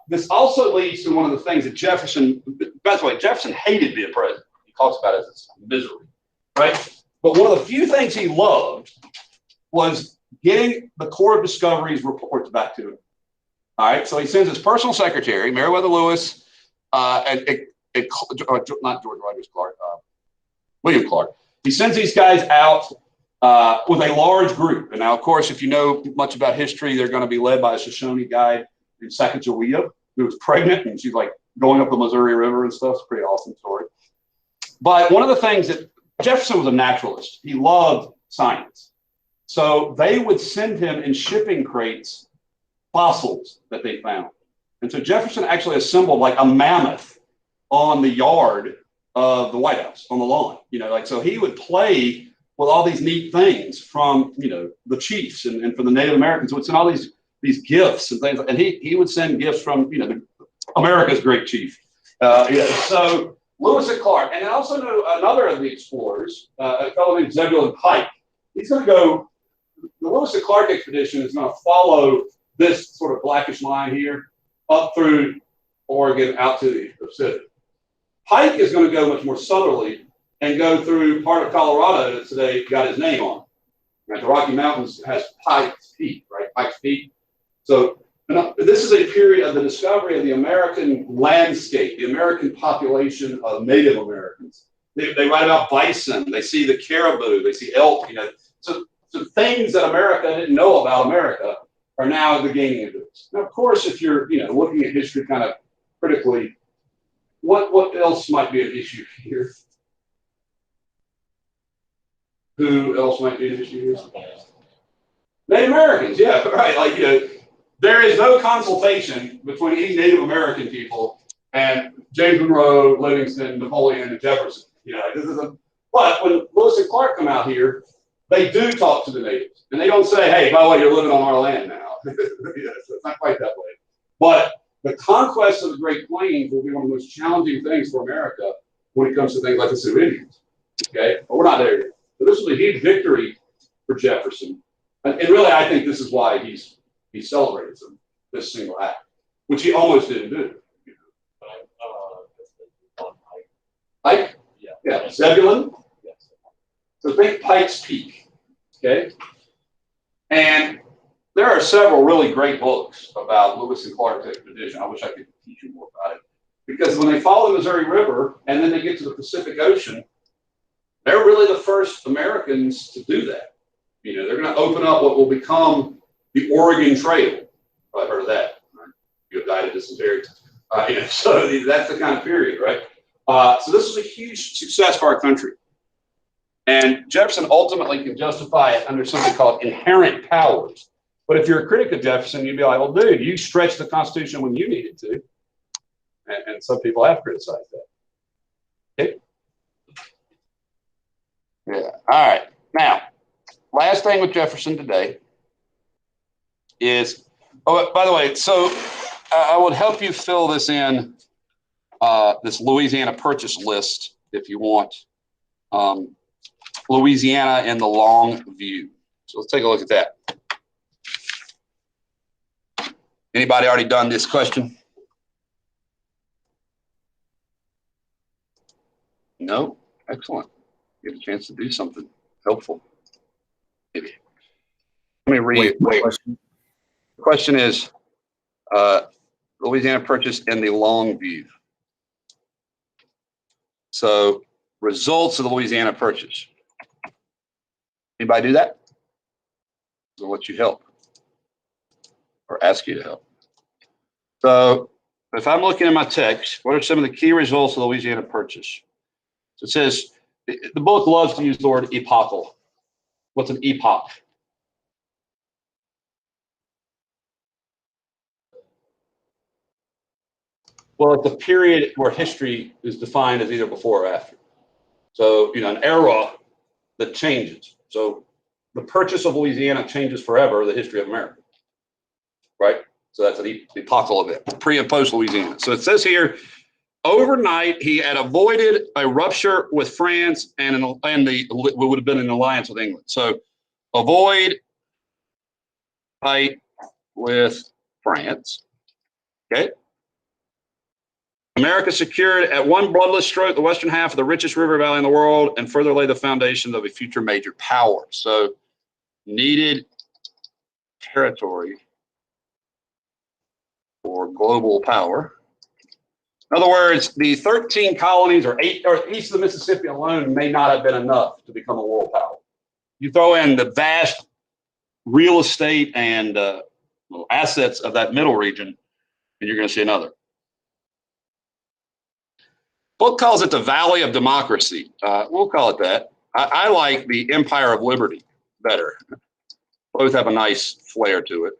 this also leads to one of the things that Jefferson. By the way, Jefferson hated being president. He talks about it as misery, right? But one of the few things he loved was getting the Corps of Discoveries reports back to him. All right, so he sends his personal secretary, Meriwether Lewis, not George Rogers Clark, William Clark. He sends these guys out with a large group. And now, of course, if you know much about history, they're going to be led by a Shoshone guy named Sacagawea, who was pregnant, and she's like going up the Missouri River and stuff. It's a pretty awesome story. But one of the things that Jefferson was a naturalist. He loved science. So they would send him in shipping crates fossils that they found. And so Jefferson actually assembled like a mammoth on the yard of the White House, on the lawn. You know, like, so he would play with all these neat things from, you know, the chiefs and from the Native Americans. So it's in all these these gifts and things, and he would send gifts from, you know, America's great chief. Yeah, so Lewis and Clark, and I also know another of the explorers, a fellow named Zebulon Pike. He's going to go. The Lewis and Clark expedition is going to follow this sort of blackish line here up through Oregon out to the Pacific. Pike is going to go much more southerly and go through part of Colorado that today got his name on. Right? The Rocky Mountains has Pike's Peak, right? Pike's Peak. So this is a period of the discovery of the American landscape, the American population of Native Americans. They write about bison, they see the caribou, they see elk, you know. So things that America didn't know about America are now beginning to do. Now, of course, if you're, you know, looking at history kind of critically, what else might be an issue here? Who else might be an issue here? Native Americans, yeah, right. Like, you know, there is no consultation between any Native American people and James Monroe, Livingston, Napoleon, and Jefferson. You know, this is a. But when Lewis and Clark come out here, they do talk to the natives, and they don't say, "Hey, by the way, you're living on our land now." So it's not quite that way. But the conquest of the Great Plains will be one of the most challenging things for America when it comes to things like the Sioux Indians. Okay, but we're not there yet. So this was a huge victory for Jefferson, and really, I think this is why he celebrated this single act, which he almost didn't do. Pike? Yeah. Zebulon? Yes. So think Pike's Peak. Okay? And there are several really great books about Lewis and Clark's expedition. I wish I could teach you more about it. Because when they follow the Missouri River and then they get to the Pacific Ocean, they're really the first Americans to do that. You know, they're going to open up what will become the Oregon Trail. I've heard of that. Right? You have died of dysentery. You know, so that's the kind of period, right? So this was a huge success for our country. And Jefferson ultimately can justify it under something called inherent powers. But if you're a critic of Jefferson, you'd be like, well, dude, you stretched the Constitution when you needed to. And some people have criticized that. Okay? Yeah. All right. Now, last thing with Jefferson today is, oh, by the way, so I would help you fill this in, this Louisiana Purchase list, if you want. Louisiana and the long view. So let's take a look at that. Anybody already done this question? No? Excellent. Get a chance to do something helpful. Maybe. Let me read. Wait. The question is, Louisiana Purchase and the long view. So results of the Louisiana Purchase. Anybody do that? Or let you help? Or ask you to help? So if I'm looking at my text, what are some of the key results of the Louisiana Purchase? So it says, the book loves to use the word epochal. What's an epoch? Well, it's a period where history is defined as either before or after. So, you know, an era that changes. So the purchase of Louisiana changes forever the history of America, right? So that's an epochal event, pre and post Louisiana. So it says here, overnight, he had avoided a rupture with France and what would have been an alliance with England. So avoid fight with France, okay? America secured at one bloodless stroke the western half of the richest river valley in the world and further lay the foundation of a future major power. So needed territory for global power. In other words, the 13 colonies or east of the Mississippi alone may not have been enough to become a world power. You throw in the vast real estate and assets of that middle region, and you're going to see another. Book calls it the Valley of Democracy. We'll call it that. I like the Empire of Liberty better. Both have a nice flair to it.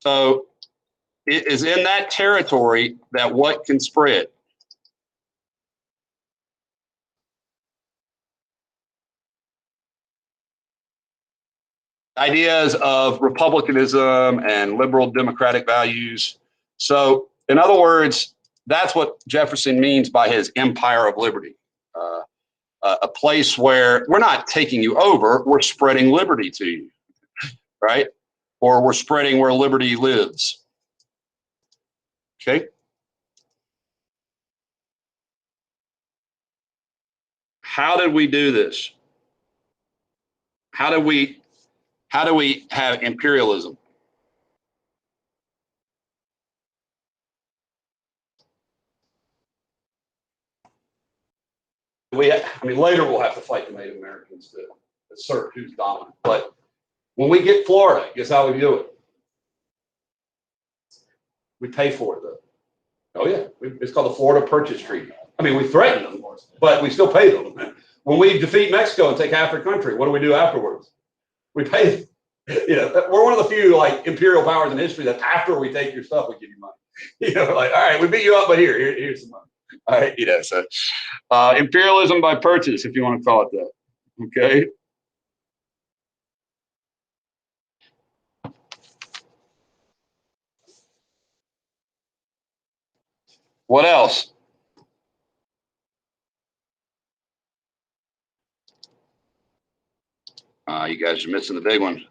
So it is in that territory that what can spread. ideas of republicanism and liberal democratic values. So, in other words, that's what Jefferson means by his empire of liberty. A place where we're not taking you over, we're spreading liberty to you, right? Or we're spreading where liberty lives. Okay. How did we do this? How do we have imperialism? I mean, later we'll have to fight the Native Americans to assert who's dominant. But when we get Florida, guess how we do it? We pay for it, though. Oh, yeah. It's called the Florida Purchase Treaty. I mean, we threaten them, but we still pay them. When we defeat Mexico and take half their country, what do we do afterwards? We pay them. You know, we're one of the few like imperial powers in history that after we take your stuff, we give you money. You know, like, all right, we beat you up, but here's some money. All right, you know, so imperialism by purchase, if you want to call it that. Okay. What else? You guys are missing the big one.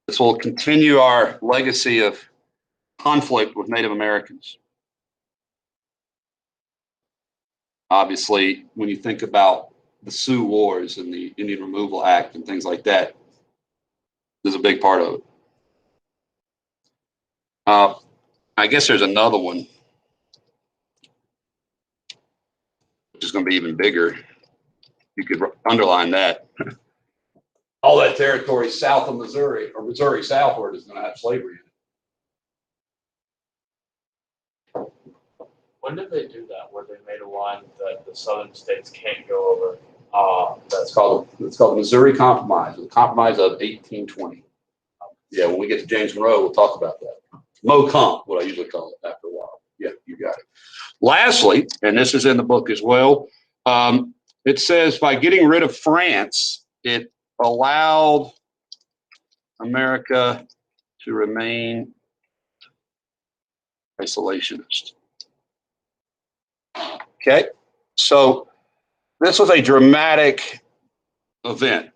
This will continue our legacy of conflict with Native Americans. Obviously, when you think about the Sioux Wars and the Indian Removal Act and things like that, there's a big part of it. I guess there's another one, which is going to be even bigger. You could underline that. All that territory south of Missouri, or Missouri southward, is going to have slavery in it. When did they do that? Where they made a line that the southern states can't go over? It's called the Missouri Compromise, the Compromise of 1820. Yeah, when we get to James Monroe, we'll talk about that. Mo-Comp, what I usually call it after a while. Yeah, you got it. Lastly, and this is in the book as well, it says by getting rid of France, it allowed America to remain isolationist. Okay, so this was a dramatic event.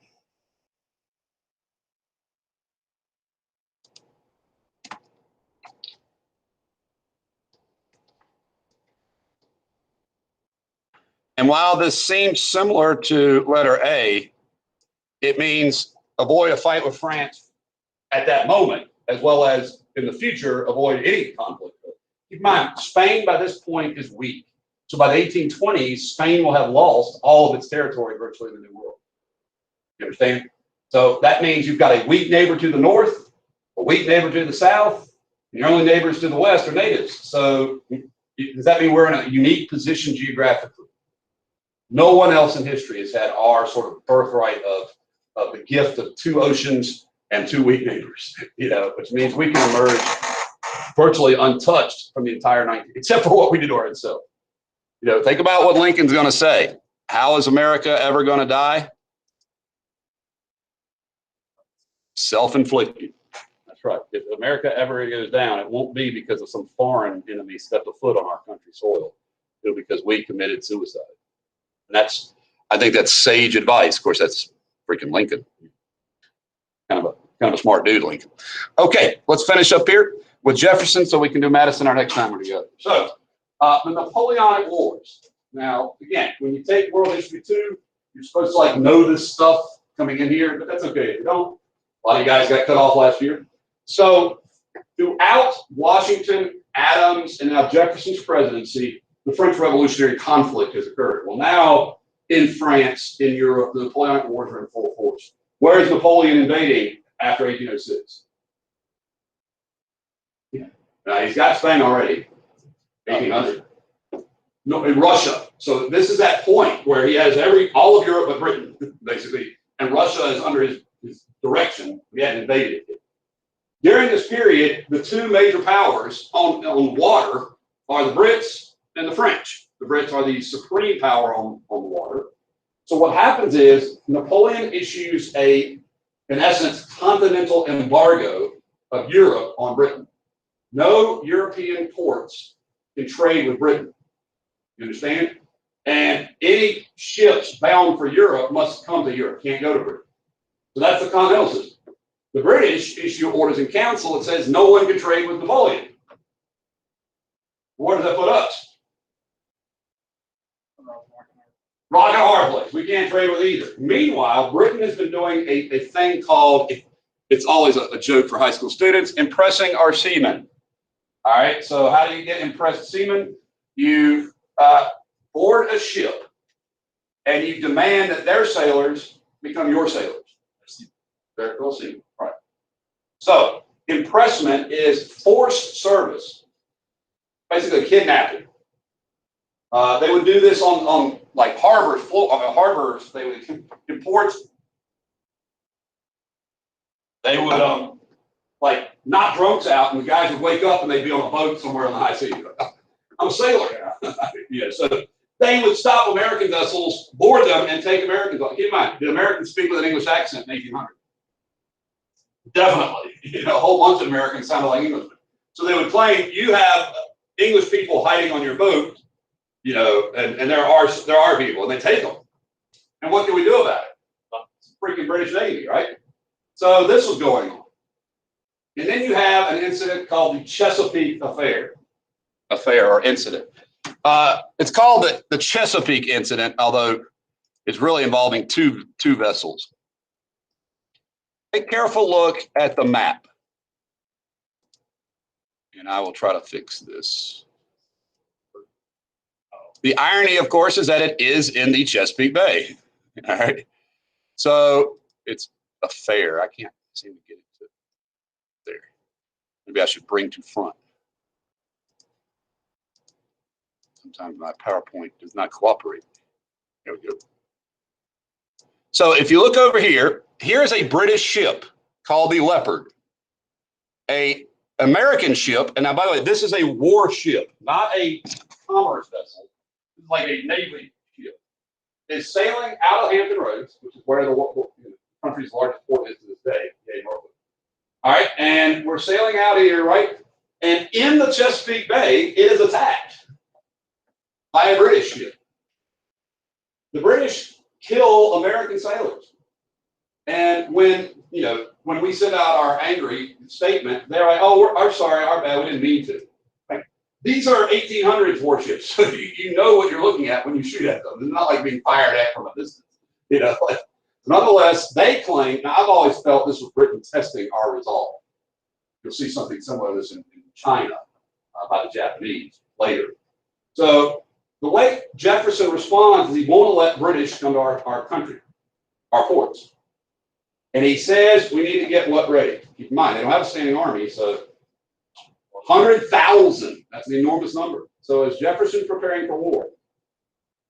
And while this seems similar to letter A, it means avoid a fight with France at that moment, as well as in the future, avoid any conflict. Keep in mind, Spain by this point is weak. So by the 1820s, Spain will have lost all of its territory virtually in the New World. You understand? So that means you've got a weak neighbor to the north, a weak neighbor to the south, and your only neighbors to the west are natives. So does that mean we're in a unique position geographically? No one else in history has had our sort of birthright of the gift of two oceans and two weak neighbors, you know, which means we can emerge virtually untouched from the entire 19th, except for what we do to ourselves. You know, think about what Lincoln's going to say. How is America ever going to die? Self-inflicted. That's right. If America ever goes down, it won't be because of some foreign enemy stepped a foot on our country's soil. It'll be because we committed suicide. And I think that's sage advice. Of course, that's freaking Lincoln. Kind of a smart dude, Lincoln. Okay, let's finish up here with Jefferson so we can do Madison our next time we're together. So, the Napoleonic Wars. Now, again, when you take World History 2, you're supposed to like know this stuff coming in here, but that's okay if you don't. A lot of you guys got cut off last year. So, throughout Washington, Adams, and now Jefferson's presidency, the French Revolutionary conflict has occurred. Well, now in France, in Europe, the Napoleonic Wars are in full force. Where is Napoleon invading after 1806? Yeah. Now, he's got Spain already, 1800. No, in Russia. So this is that point where he has all of Europe but Britain, basically, and Russia is under his direction. We hadn't invaded it. During this period, the two major powers on water are the Brits and the French. The Brits are the supreme power on the water. So what happens is Napoleon issues in essence, continental embargo of Europe on Britain. No European ports can trade with Britain. You understand? And any ships bound for Europe must come to Europe, can't go to Britain. So that's the continental system. The British issue orders in council that says no one can trade with Napoleon. Where does that put us? Rock and a hard place. We can't trade with either. Meanwhile, Britain has been doing a thing called, it's always a joke for high school students, impressing our seamen. All right, so how do you get impressed seamen? You board a ship and you demand that their sailors become your sailors. They're seamen, right? So impressment is forced service, basically kidnapping. They would do this on like harbors. They would in ports. They would like knock drunks out, and the guys would wake up and they'd be on a boat somewhere in the high seas. I'm a sailor. Yeah, so they would stop American vessels, board them, and take Americans on. Keep in mind, did Americans speak with an English accent in 1800? Definitely. You know, a whole bunch of Americans sounded like Englishmen. So they would claim you have English people hiding on your boat, you know, and there are people, and they take them. And what can we do about it? It's the freaking British Navy, right? So this was going on. And then you have an incident called the Chesapeake Affair or incident. It's called the Chesapeake incident, although it's really involving two vessels. Take a careful look at the map. And I will try to fix this. The irony, of course, is that it is in the Chesapeake Bay. All right. So it's a fair. I can't seem to get it to there. Maybe I should bring to front. Sometimes my PowerPoint does not cooperate. There we go. So if you look over here, here's a British ship called the Leopard. An American ship, and now, by the way, this is a warship, not a commerce vessel. It's like a Navy ship. Is sailing out of Hampton Roads, which is where the country's largest port is to this day. All right, and we're sailing out of here, right? And in the Chesapeake Bay, it is attacked by a British ship. The British kill American sailors. And when we send out our angry statement, they're like, "Oh, I'm sorry, our bad, we didn't mean to." Like, these are 1800s warships, so you know what you're looking at when you shoot at them. It's not like being fired at from a distance, you know. Nonetheless, they claim. Now, I've always felt this was Britain testing our resolve. You'll see something similar to this in China by the Japanese later. So the way Jefferson responds is he won't let British come to our country, our ports. And he says we need to get what ready? Keep in mind, they don't have a standing army, so 100,000, that's an enormous number. So is Jefferson preparing for war?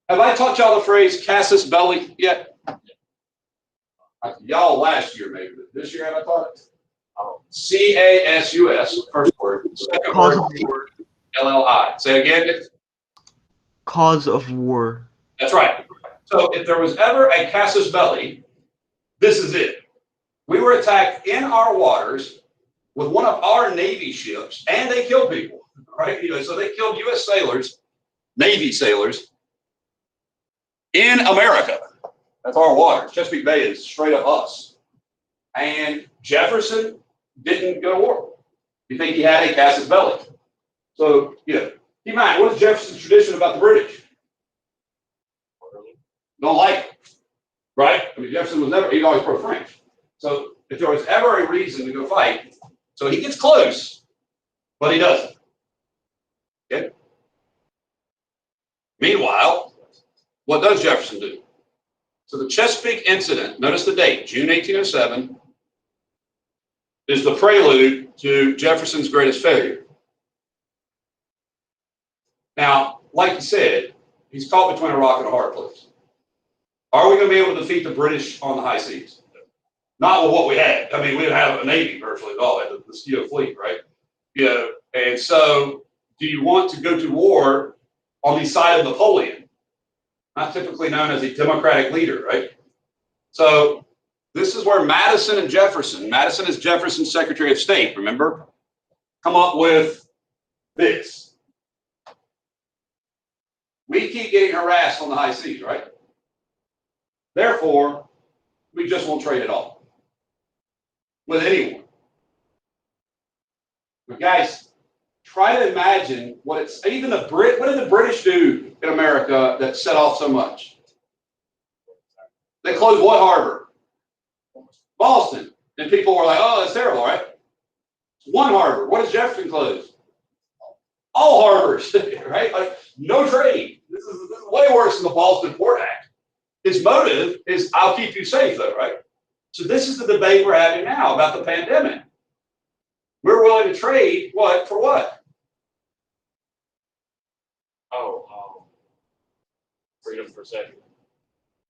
Have I taught y'all the phrase casus belli yet? Y'all last year maybe, but this year have I taught it? C-A-S-U-S, first word, second word, L-L-I. Say again. Cause of war. That's right. So if there was ever a casus belli, this is it. We were attacked in our waters with one of our Navy ships, and they killed people, right? You know, so they killed U.S. sailors, Navy sailors, in America. That's our waters. Chesapeake Bay is straight up us. And Jefferson didn't go to war. You think he had a casus belli? So, keep in mind, what is Jefferson's tradition about the British? Don't like it, right? I mean, Jefferson was he's always pro-French. So if there was ever a reason to go fight, so he gets close, but he doesn't. Okay. Meanwhile, what does Jefferson do? So the Chesapeake incident, notice the date, June 1807, is the prelude to Jefferson's greatest failure. Now, like you said, he's caught between a rock and a hard place. Are we going to be able to defeat the British on the high seas? Not with what we had. I mean, we didn't have a Navy virtually at all, the Mosquito fleet, right? And so do you want to go to war on the side of Napoleon, not typically known as a Democratic leader, right? So this is where Madison and Jefferson, Madison is Jefferson's Secretary of State, remember? Come up with this. We keep getting harassed on the high seas, right? Therefore, we just won't trade at all with anyone. But guys, try to imagine what it's, even the what did the British do in America that set off so much? They closed what harbor? Boston. And people were like, oh, that's terrible, right? It's one harbor. What does Jefferson close? All harbors, right? Like, no trade. This is way worse than the Boston Port Act. His motive is, I'll keep you safe, though, right? So this is the debate we're having now about the pandemic. We're willing to trade what for what? Freedom for safety.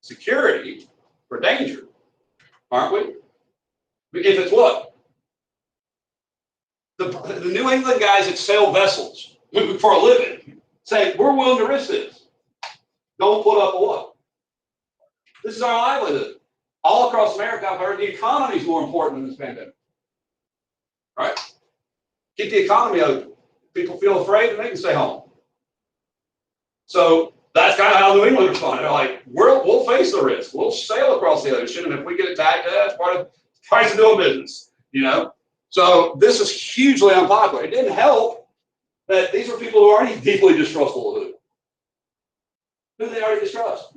Security for danger, aren't we? If it's what? The New England guys that sail vessels for a living say, we're willing to risk this. Don't put up a what? This is our livelihood. All across America, I've heard the economy is more important than this pandemic. Right? Keep the economy open. People feel afraid and they can stay home. So that's kind of how New England responded. They're like, we'll face the risk. We'll sail across the ocean, and if we get attacked, that's part of the price of doing business. You know? So this is hugely unpopular. It didn't help that these were people who are already deeply distrustful of who? Who they already distrust?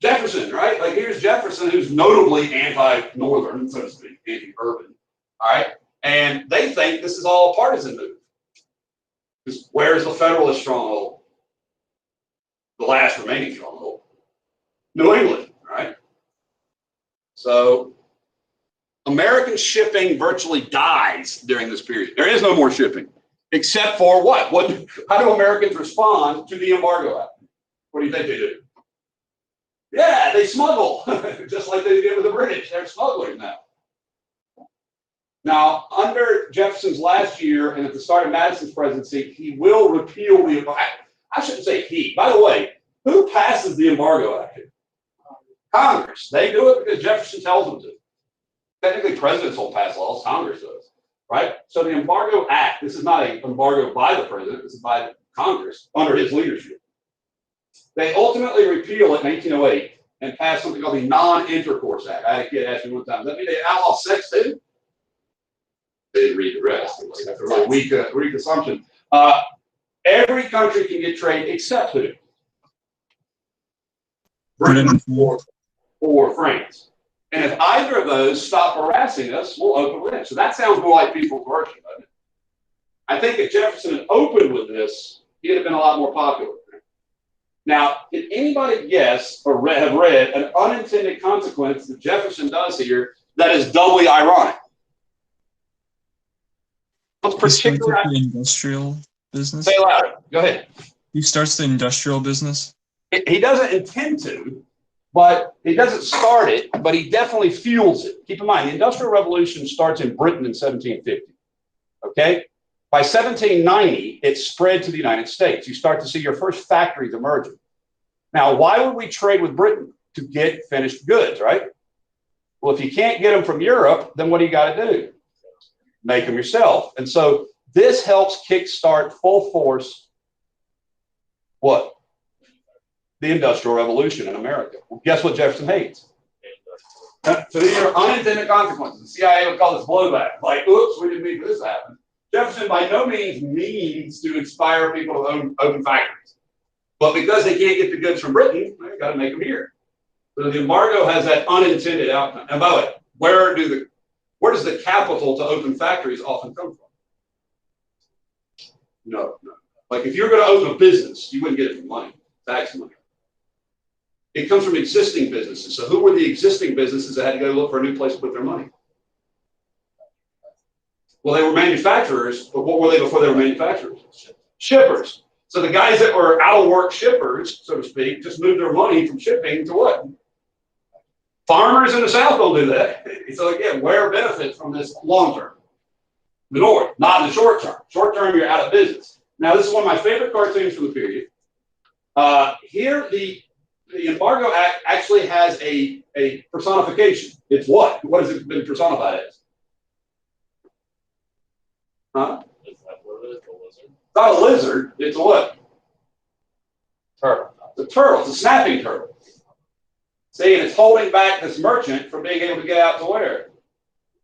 Jefferson, right? Like, here's Jefferson, who's notably anti-northern, so to speak, anti-urban, all right? And they think this is all a partisan move. Because where's the Federalist stronghold? The last remaining stronghold? New England, right? So American shipping virtually dies during this period. There is no more shipping, except for what? How do Americans respond to the Embargo Act? What do you think they do? Yeah, they smuggle, just like they did with the British. They're smugglers now. Now, under Jefferson's last year and at the start of Madison's presidency, he will repeal the embargo. I shouldn't say he. By the way, who passes the Embargo Act? Congress. They do it because Jefferson tells them to. Technically, presidents don't pass laws. Congress does, right? So the Embargo Act, this is not an embargo by the president. This is by Congress under his leadership. They ultimately repeal it in 1808 and pass something called the Non-Intercourse Act. I had a kid ask me one time, does that mean they outlaw sex too? They didn't read the rest. That's a really weak assumption. Every country can get trade except who? Britain or France. And if either of those stop harassing us, we'll open with it. So that sounds more like peaceful coercion, doesn't it? I think if Jefferson had opened with this, he'd have been a lot more popular. Now, can anybody guess or have read an unintended consequence that Jefferson does here that is doubly ironic? What's particular? The industrial business. Say it louder. Go ahead. He starts the industrial business. He doesn't intend to, but he doesn't start it, but he definitely fuels it. Keep in mind, the Industrial Revolution starts in Britain in 1750. Okay? By 1790, it spread to the United States. You start to see your first factories emerging. Now, why would we trade with Britain? To get finished goods, right? Well, if you can't get them from Europe, then what do you got to do? Make them yourself. And so this helps kickstart full force what? The Industrial Revolution in America. Well, guess what Jefferson hates? So these are unintended consequences. The CIA would call this blowback. Like, oops, we didn't mean for this to happen. Jefferson by no means to inspire people to open factories. But because they can't get the goods from Britain, they've got to make them here. So the embargo has that unintended outcome. And by the way, where does the capital to open factories often come from? No. Like if you're going to open a business, you wouldn't get it from money, tax money. It comes from existing businesses. So who were the existing businesses that had to go look for a new place to put their money? Well, they were manufacturers, but what were they before they were manufacturers? Shippers. So the guys that were out of work shippers, so to speak, just moved their money from shipping to what? Farmers in the South don't do that. So again, where benefits from this long term? The North, not in the short term. Short term, you're out of business. Now, this is one of my favorite cartoons from the period. Here, the Embargo Act actually has a personification. It's what? What has it been personified as? Huh? Is that what it is? The lizard? It's not a lizard. It's a what? Turtle. It's a turtle. It's a snapping turtle. See, and it's holding back this merchant from being able to get out to where?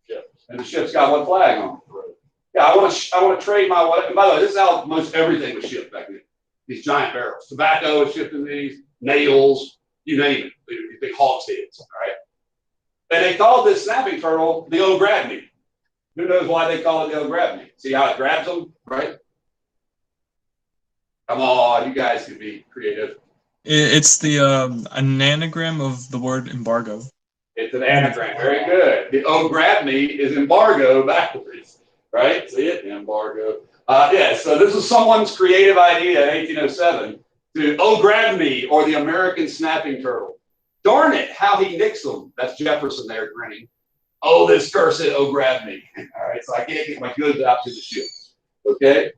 Ship. And the ship's got what flag on? Right. Yeah, I want to trade my what? And by the way, this is how most everything was shipped back then. These giant barrels. Tobacco was shipped in these, nails, you name it. These big hogsheads, all right? And they called this snapping turtle the old grab me. Who knows why they call it the old grab me? See how it grabs them, right? Come on, you guys can be creative. It's the an anagram of the word embargo. It's an anagram. Very good. The oh grab me is embargo backwards, right? See it? Embargo. Yeah, so this was someone's creative idea in 1807 to oh grab me, or the American snapping turtle. Darn it, how he nicks them. That's Jefferson there grinning. Oh, this cursed oh grab me. All right, so I can't get my goods out to the ship. Okay?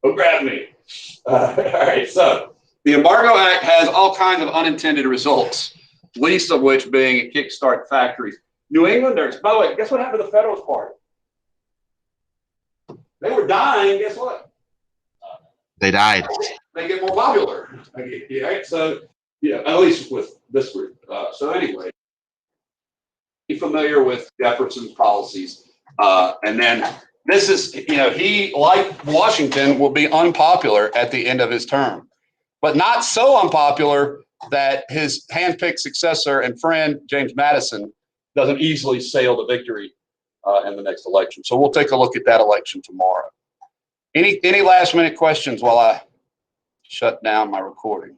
Oh grab me. All right, so the Embargo Act has all kinds of unintended results, least of which being it kickstart factories. New Englanders, by the way, guess what happened to the Federalist Party? They were dying, guess what? They died. They get more popular. Okay, right? So, yeah, at least with this group. So anyway, be familiar with Jefferson's policies. And then this is, he, like Washington, will be unpopular at the end of his term, but not so unpopular that his handpicked successor and friend, James Madison, doesn't easily sail to victory in the next election. So we'll take a look at that election tomorrow. Any last minute questions while I shut down my recording?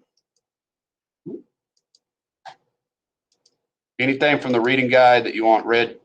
Anything from the reading guide that you want read